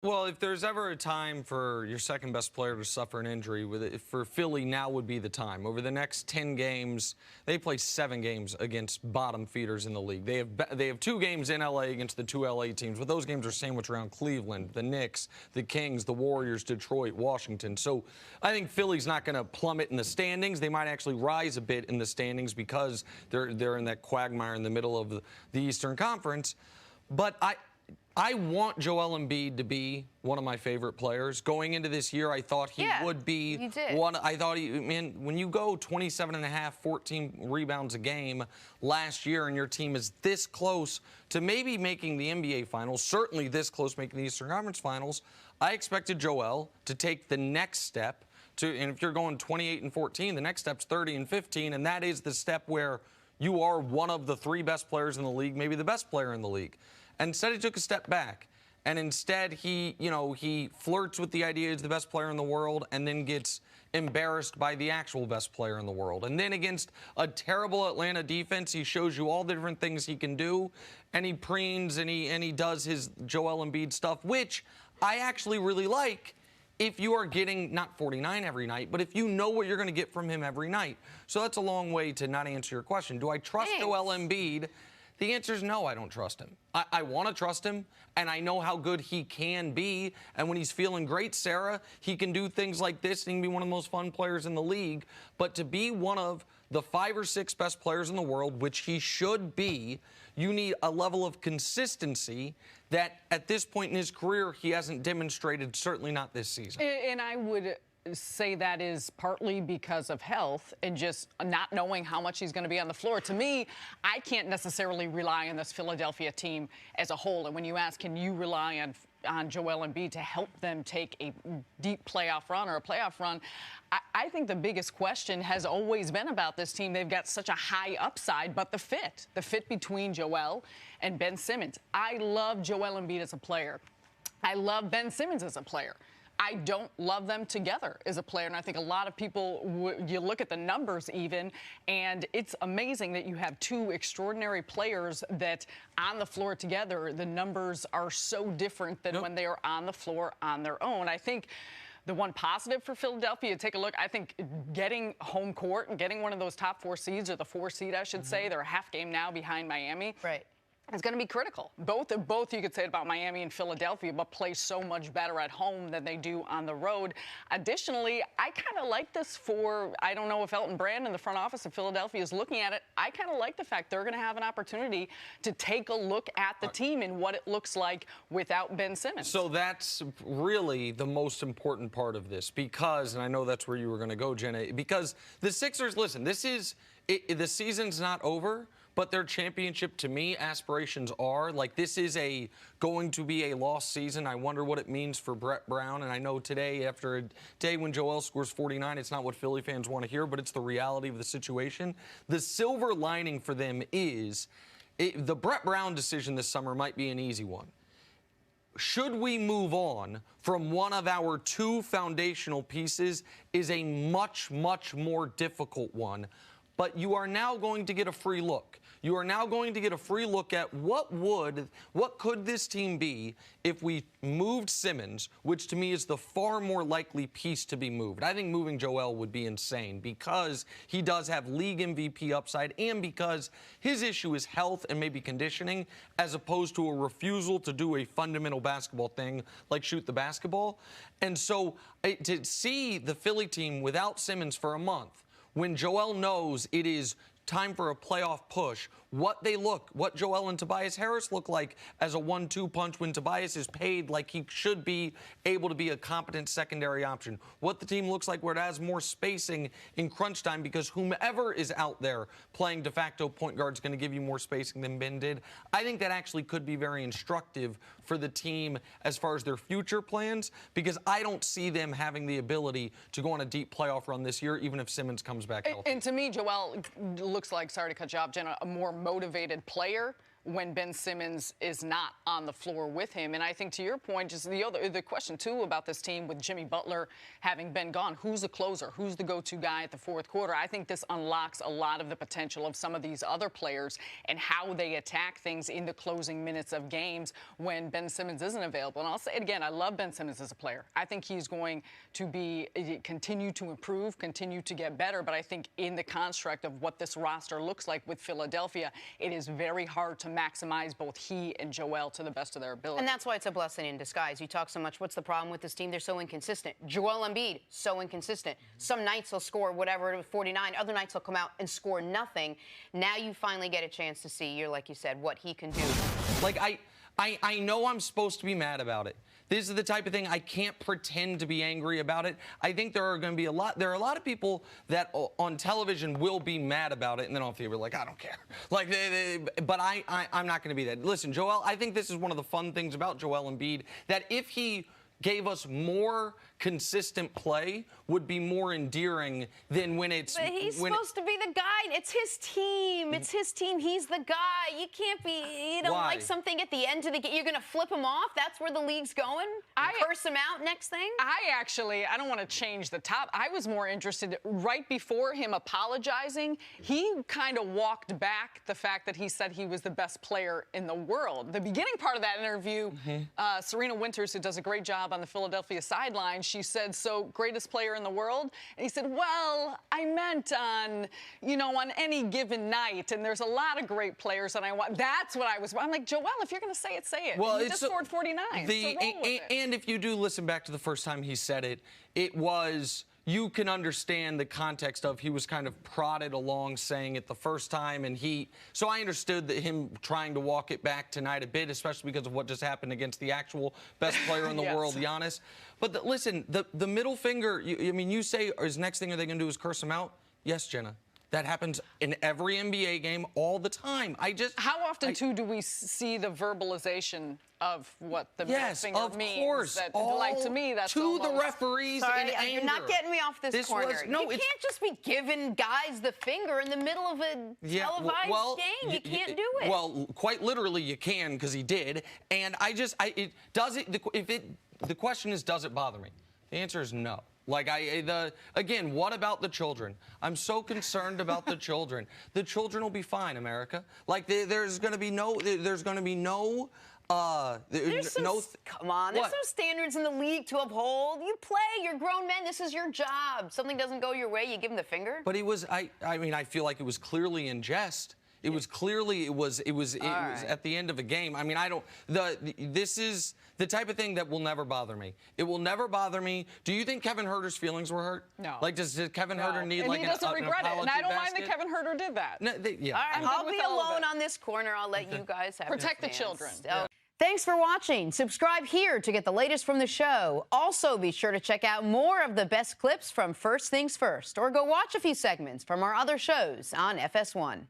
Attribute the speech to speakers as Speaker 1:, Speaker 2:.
Speaker 1: Well, if there's ever a time for your second best player to suffer an injury, for Philly, now would be the time. Over the next 10 games, they play 7 games against bottom feeders in the league. They have 2 games in LA against the 2 LA teams, but those games are sandwiched around Cleveland, the Knicks, the Kings, the Warriors, Detroit, Washington. So I think Philly's not going to plummet in the standings. They might actually rise a bit in the standings because they're in that quagmire in the middle of the Eastern Conference. But I want Joel Embiid to be one of my favorite players. Going into this year, I thought he would be one. I thought when you go 27.5, 14 rebounds a game last year and your team is this close to maybe making the NBA Finals, certainly this close making the Eastern Conference Finals, I expected Joel to take the next step and if you're going 28 and 14, the next step's 30 and 15, and that is the step where you are one of the 3 best players in the league, maybe the best player in the league. And instead, he took a step back. And instead, he flirts with the idea he's the best player in the world and then gets embarrassed by the actual best player in the world. And then against a terrible Atlanta defense, he shows you all the different things he can do. And he preens and he does his Joel Embiid stuff, which I actually really like if you are getting not 49 every night, but if you know what you're going to get from him every night. So that's a long way to not answer your question. Do I trust Joel Embiid? The answer is no, I don't trust him. I want to trust him, and I know how good he can be. And when he's feeling great, Sarah, he can do things like this, and he can be one of the most fun players in the league. But to be one of the 5 or 6 best players in the world, which he should be, you need a level of consistency that at this point in his career he hasn't demonstrated, certainly not this season.
Speaker 2: And I would say that is partly because of health and just not knowing how much he's going to be on the floor. To me, I can't necessarily rely on this Philadelphia team as a whole. And when you ask, can you rely on Joel Embiid to help them take a deep playoff run or a playoff run, I think the biggest question has always been about this team. They've got such a high upside, but the fit between Joel and Ben Simmons. I love Joel Embiid as a player. I love Ben Simmons as a player. I don't love them together as a player, and I think a lot of people, you look at the numbers even, and it's amazing that you have 2 extraordinary players that on the floor together, the numbers are so different than when they are on the floor on their own. I think the one positive for Philadelphia, take a look, I think getting home court and getting one of those top 4 seeds, or the 4 seed, I should say, they're a half game now behind Miami.
Speaker 3: Right.
Speaker 2: It's going to be critical. Both you could say it about Miami and Philadelphia, but play so much better at home than they do on the road. Additionally, I kind of like this I don't know if Elton Brand in the front office of Philadelphia is looking at it. I kind of like the fact they're going to have an opportunity to take a look at the team and what it looks like without Ben Simmons.
Speaker 1: So that's really the most important part of this because, and I know that's where you were going to go, Jenna, because the Sixers, listen, the season's not over. But their championship, to me, aspirations are. Like, this is going to be a lost season. I wonder what it means for Brett Brown. And I know today, after a day when Joel scores 49, it's not what Philly fans want to hear, but it's the reality of the situation. The silver lining for them is the Brett Brown decision this summer might be an easy one. Should we move on from one of our 2 foundational pieces is a much, much more difficult one. But you are now going to get a free look. You are now going to get a free look at what could this team be if we moved Simmons, which to me is the far more likely piece to be moved. I think moving Joel would be insane because he does have league MVP upside and because his issue is health and maybe conditioning as opposed to a refusal to do a fundamental basketball thing like shoot the basketball. And so to see the Philly team without Simmons for a month, when Joel knows it is time for a playoff push, what Joel and Tobias Harris look like as a 1-2 punch when Tobias is paid like he should be able to be a competent secondary option. What the team looks like where it has more spacing in crunch time because whomever is out there playing de facto point guard is going to give you more spacing than Ben did. I think that actually could be very instructive for the team as far as their future plans because I don't see them having the ability to go on a deep playoff run this year even if Simmons comes back healthy.
Speaker 2: And to me, Joel looks like, sorry to cut you off, Jenna, a more motivated player when Ben Simmons is not on the floor with him. And I think, to your point, just the question too about this team with Jimmy Butler having been gone, who's the closer, who's the go-to guy at the fourth quarter? I think this unlocks a lot of the potential of some of these other players and how they attack things in the closing minutes of games when Ben Simmons isn't available. And I'll say it again, I love Ben Simmons as a player. I think he's going to continue to improve, continue to get better. But I think in the construct of what this roster looks like with Philadelphia, it is very hard to maximize both he and Joel to the best of their ability.
Speaker 3: And that's why it's a blessing in disguise. You talk so much, what's the problem with this team? They're so inconsistent. Joel Embiid, so inconsistent. Some nights he'll score whatever, 49. Other nights he'll come out and score nothing. Now you finally get a chance to see, like you said, what he can do.
Speaker 1: Like, I know I'm supposed to be mad about it. This is the type of thing I can't pretend to be angry about it. I think there are going to be a lot of people that on television will be mad about it, and then on TV, like, I don't care. Like, but I'm not going to be that. Listen, Joel, I think this is one of the fun things about Joel Embiid, that if he gave us more consistent play, would be more endearing than when it's...
Speaker 3: But he's supposed to be the guy. It's his team. It's his team. He's the guy. You can't be, you know, like something at the end of the game. You're going to flip him off? That's where the league's going? Curse him out next thing?
Speaker 2: I don't want to change the top. I was more interested, right before him apologizing, he kind of walked back the fact that he said he was the best player in the world. The beginning part of that interview, Serena Winters, who does a great job on the Philadelphia sideline, she said, so greatest player in the world? And he said, well, I meant on, you know, on any given night. And there's a lot of great players that I want. That's what I was. I'm like, Joel, if you're going to say it, say it. Well, he just scored 49.
Speaker 1: And if you do listen back to the first time he said it, it was... You can understand the context of he was kind of prodded along saying it the first time, and so I understood that him trying to walk it back tonight a bit, especially because of what just happened against the actual best player in the world, Giannis. But listen, the middle finger, I mean, you say his next thing are they going to do is curse him out? Yes, Jenna. That happens in every NBA game all the time.
Speaker 2: How often, too, do we see the verbalization of what the middle finger means?
Speaker 1: Yes, of course.
Speaker 2: Like, to me, that's
Speaker 1: to the referees in anger.
Speaker 3: You're not getting me off this corner. You can't just be giving guys the finger in the middle of a televised game. You can't do it.
Speaker 1: Well, quite literally, you can, because he did. And the question is, does it bother me? The answer is no. Like, again, what about the children? I'm so concerned about the children. The children will be fine, America. Like, there's going to be no,
Speaker 3: come on, there's some standards in the league to uphold. You play, you're grown men, this is your job. Something doesn't go your way, you give him the finger?
Speaker 1: But he was, I mean, I feel like it was clearly in jest. It was clearly, it was at the end of a game. I mean, this is the type of thing that will never bother me. It will never bother me. Do you think Kevin Huerter's feelings were hurt?
Speaker 2: No.
Speaker 1: Like, does Kevin Huerter need
Speaker 2: like an apology? And he doesn't regret it. And I don't mind that Kevin Huerter did that.
Speaker 1: No,
Speaker 3: All right, I'll be alone on this corner. I'll let you guys have
Speaker 2: Protect the children.
Speaker 3: Thanks for watching. Subscribe here to get the latest from the show. Also, be sure to check out more of the best clips from First Things First, or go watch a few segments from our other shows on FS1.